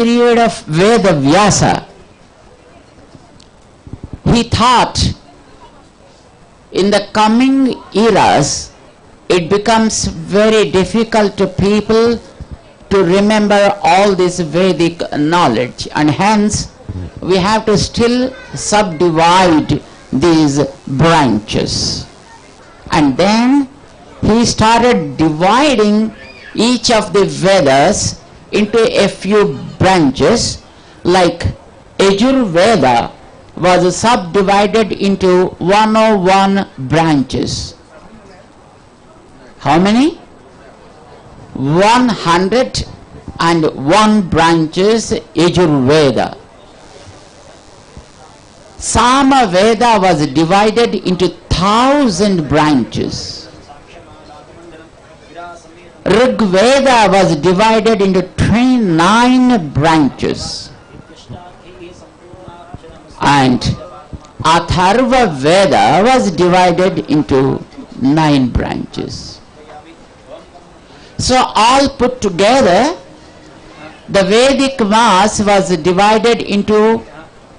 period of Veda Vyasa, he thought in the coming eras it becomes very difficult to people to remember all this Vedic knowledge, and hence we have to still subdivide these branches. And then he started dividing each of the Vedas into a few branches, like Yajurveda was subdivided into 101 branches. How many? 101 branches Yajurveda. Samaveda was divided into 1,000 branches. Rigveda was divided into 29 branches. And Atharva Veda was divided into 9 branches. So all put together, the Vedic mass was divided into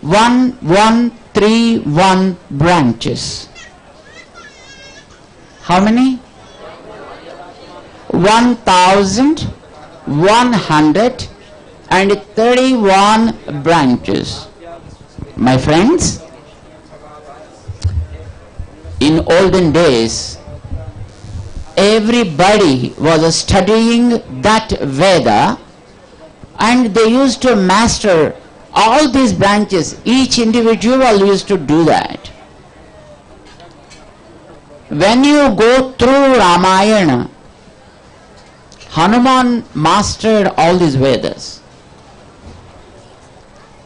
1131 branches. How many? 1,131 branches. My friends, in olden days, everybody was studying that Veda, and they used to master all these branches. Each individual used to do that. When you go through Ramayana, Hanuman mastered all these Vedas.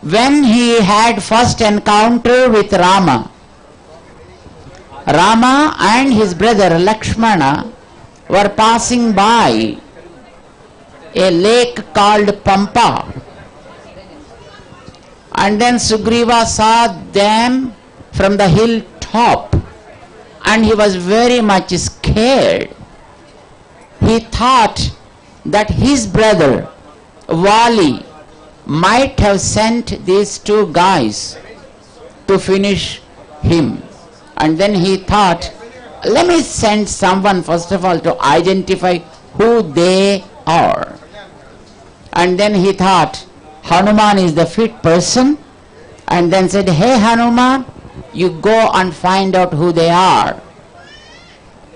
When he had first encounter with Rama, Rama and his brother Lakshmana were passing by a lake called Pampa, and then Sugriva saw them from the hilltop, and he was very much scared. He thought that his brother Vali might have sent these two guys to finish him. And then he thought, let me send someone first of all to identify who they are. And then he thought Hanuman is the fit person, and then said, hey Hanuman, you go and find out who they are,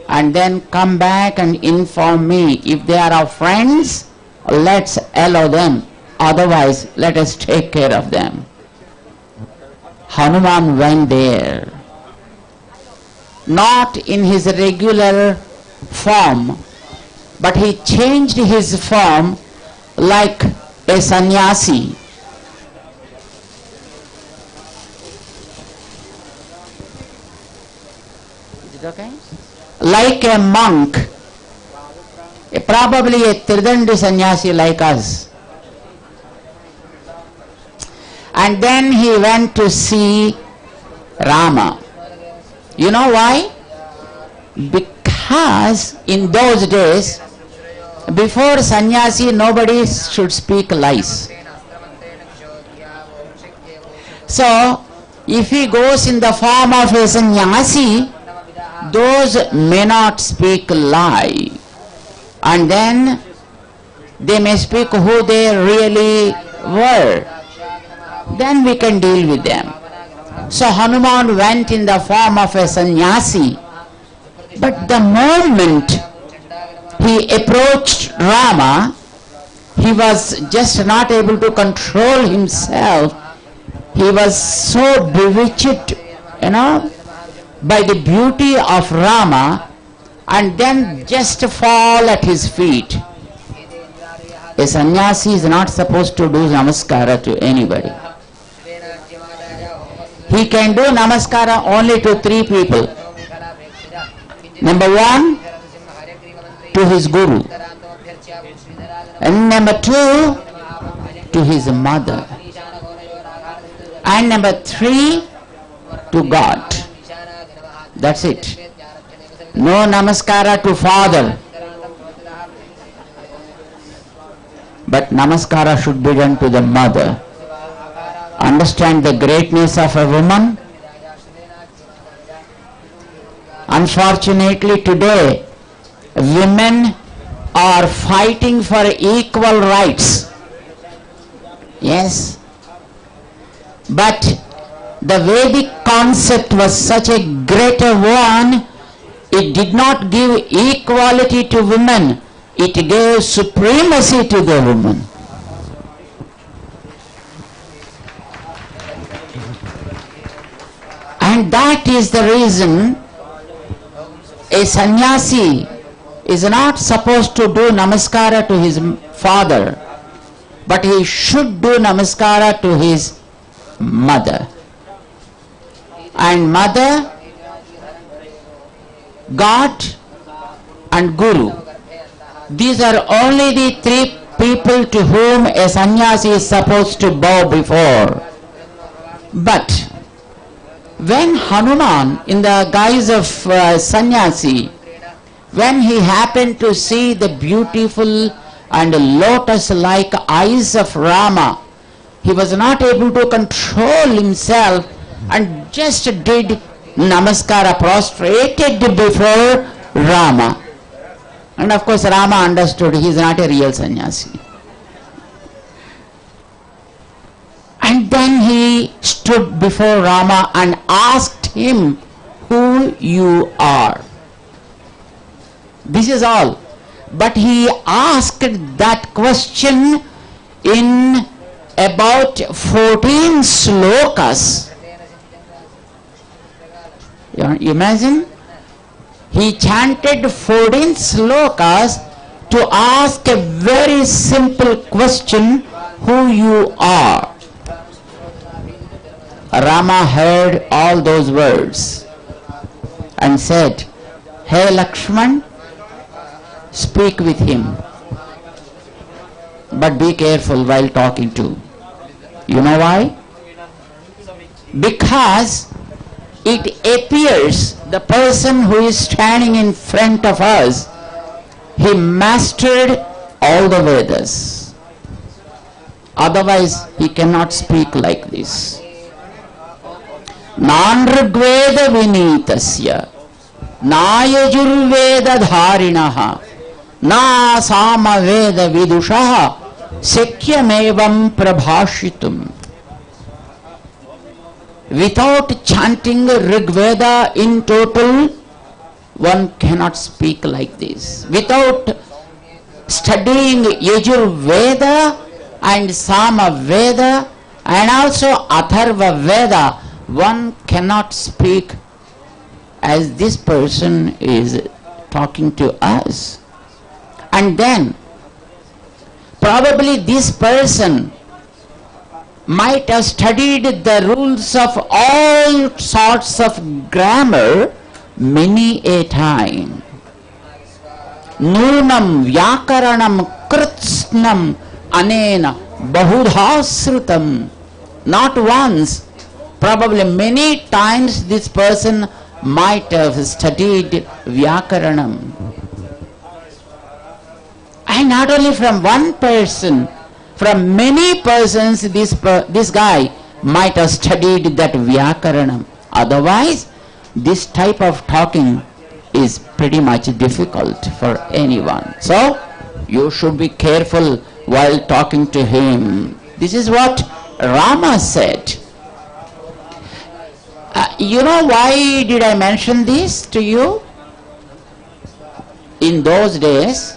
and then come back and inform me. If they are our friends, let's allow them, otherwise let us take care of them. Hanuman went there, not in his regular form, but he changed his form like a sannyasi. Is it okay? Like a monk, probably a Tridandi sannyasi like us. And then he went to see Rama. You know why? Because in those days, before sannyasi, nobody should speak lies. So, if he goes in the form of a sannyasi, those may not speak lie, and then they may speak who they really were. Then we can deal with them. So Hanuman went in the form of a sannyasi, but the moment he approached Rama, he was just not able to control himself. He was so bewitched, by the beauty of Rama, and then just fall at his feet. A sannyasi is not supposed to do namaskara to anybody. He can do namaskara only to 3 people. Number 1, to his guru. And number 2, to his mother. And number 3, to God. That's it. No namaskara to father. but namaskara should be done to the mother. Understand the greatness of a woman? Unfortunately today, women are fighting for equal rights. Yes. But the Vedic concept was such a greater one, it did not give equality to women, it gave supremacy to the woman. And that is the reason a sannyasi is not supposed to do namaskara to his father, but he should do namaskara to his mother. And mother, God and Guru. These are only the three people to whom a sannyasi is supposed to bow before. But when Hanuman, in the guise of sannyasi, when he happened to see the beautiful and lotus-like eyes of Rama, he was not able to control himself and just did namaskara, prostrated before Rama. And of course Rama understood he is not a real sannyasi. And then he stood before Rama and asked him, who you are. This is all. But he asked that question in about 14 slokas. You imagine? He chanted 14 slokas to ask a very simple question, who you are. Rama heard all those words and said, hey Lakshman, speak with him, but be careful while talking to. You know why? Because it appears the person who is standing in front of us, he mastered all the Vedas. Otherwise he cannot speak like this. Nanrugveda vinitasya nayajurveda dharinaha na samaveda vidushaha sekyamevam prabhashitum. Without chanting Rigveda in total, one cannot speak like this. Without studying Yajurveda and Samaveda and also Atharva Veda, one cannot speak as this person is talking to us. And then probably this person might have studied the rules of all sorts of grammar many a time. Nunam vyakaranam kritsnam anena bahudhasrutam. Not once, probably many times this person might have studied vyakaranam. And not only from one person, from many persons this guy might have studied that vyakaranam. Otherwise, this type of talking is pretty much difficult for anyone. So, you should be careful while talking to him. This is what Rama said. You know why did I mention this to you? In those days,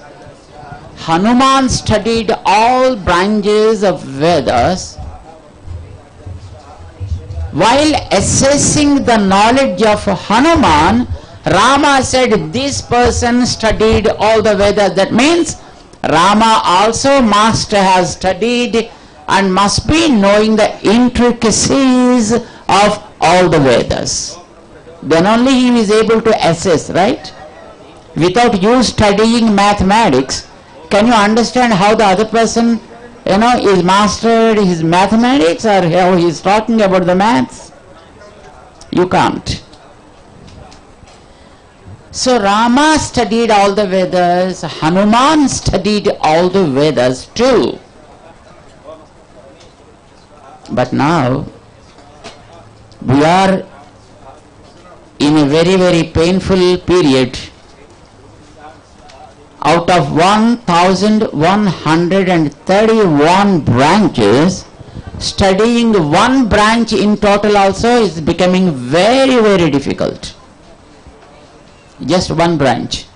Hanuman studied all branches of Vedas. While assessing the knowledge of Hanuman, Rama said this person studied all the Vedas. That means Rama also must have studied and must be knowing the intricacies of all the Vedas. Then only he is able to assess, right? Without you studying mathematics, can you understand how the other person, is mastered his mathematics or how he is talking about the maths? You can't. So Rama studied all the Vedas, Hanuman studied all the Vedas too. But now we are in a very, very painful period. Out of 1,131 branches, studying one branch in total also is becoming very, very difficult. Just one branch.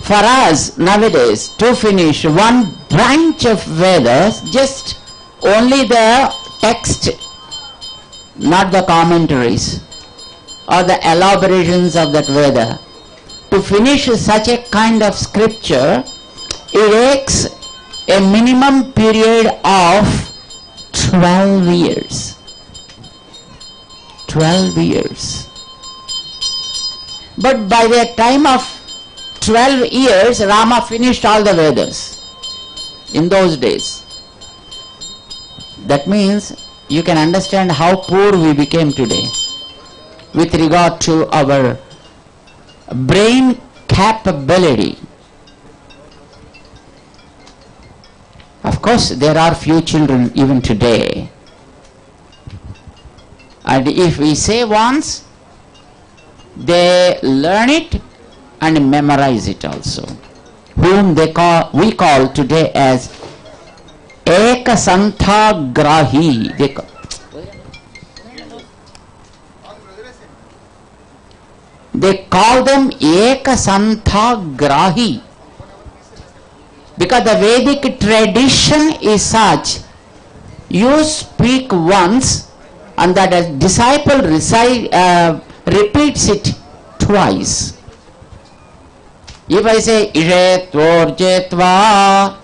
For us nowadays to finish one branch of Vedas, just only the text, not the commentaries or the elaborations of that Veda. To finish such a kind of scripture, it takes a minimum period of 12 years. 12 years. But by the time of 12 years, Rama finished all the Vedas in those days. That means you can understand how poor we became today with regard to our brain capability. Of course, there are few children even today. And if we say once, they learn it and memorize it also. Whom we call today as Ekasanthagrahi. They call them Ekasanthagrahi because the Vedic tradition is such: you speak once and that a disciple repeats it twice. If I say Ishe Tvorjetva,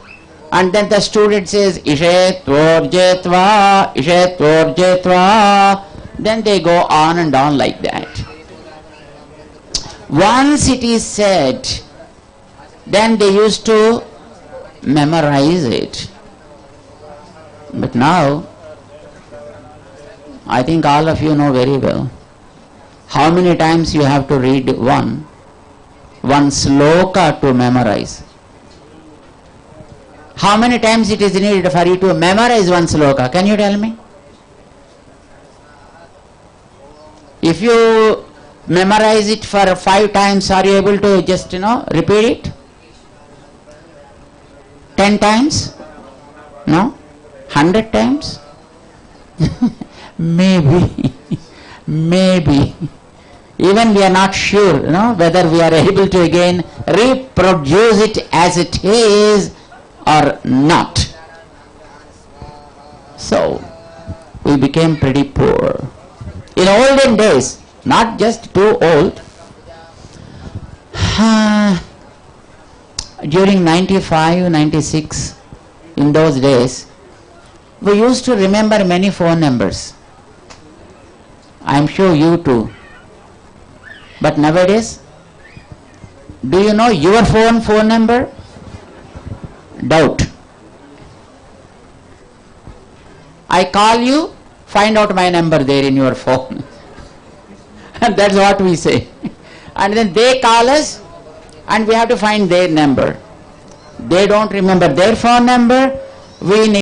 and then the student says Ishe Tvorjetva, Ishe Tvorjetva, then they go on and on like that. Once it is said, then they used to memorize it. But now, I think all of you know very well how many times you have to read one sloka to memorize. How many times it is needed for you to memorize one sloka? Can you tell me? If you memorize it for 5 times, are you able to just, repeat it? 10 times? No? 100 times? Maybe. Maybe. Even we are not sure, whether we are able to again reproduce it as it is or not. So, we became pretty poor. In olden days, not just too old, during 95, 96, in those days, we used to remember many phone numbers. I am sure you too. But nowadays, do you know your phone number? Doubt. I call you, find out my number there in your phone. And that's what we say. And then they call us and we have to find their number. They don't remember their phone number. We need